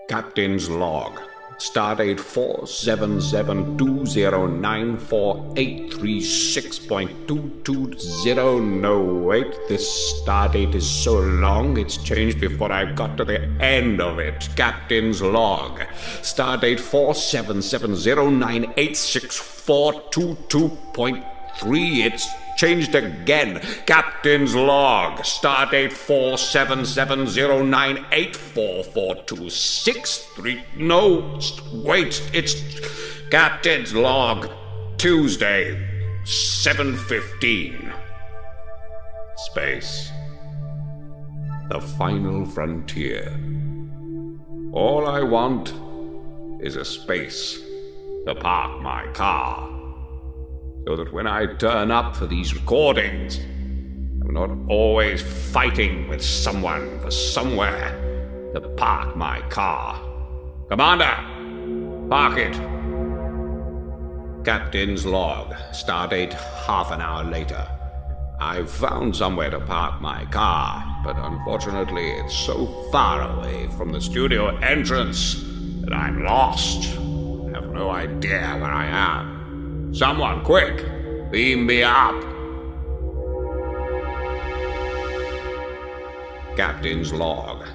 Captain's log. Stardate 47720948336.220. No, wait, this stardate is so long, it's changed before I got to the end of it. Captain's log. Stardate 477098642.3. It's changed again. Captain's log. Stardate 47709844263. No, wait, it's Captain's log. Tuesday, 7:15. Space. The final frontier. All I want is a space to park my car, so that when I turn up for these recordings, I'm not always fighting with someone for somewhere to park my car. Commander, park it. Captain's log. Stardate half an hour later. I've found somewhere to park my car, but unfortunately it's so far away from the studio entrance that I'm lost. I have no idea where I am. Someone, quick! Beam me up! Captain's log.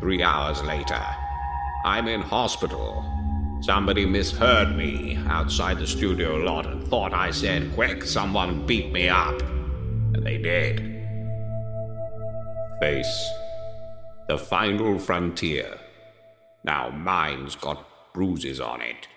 3 hours later. I'm in hospital. Somebody misheard me outside the studio lot and thought I said, "Quick, someone beat me up." And they did. Face. The final frontier. Now mine's got bruises on it.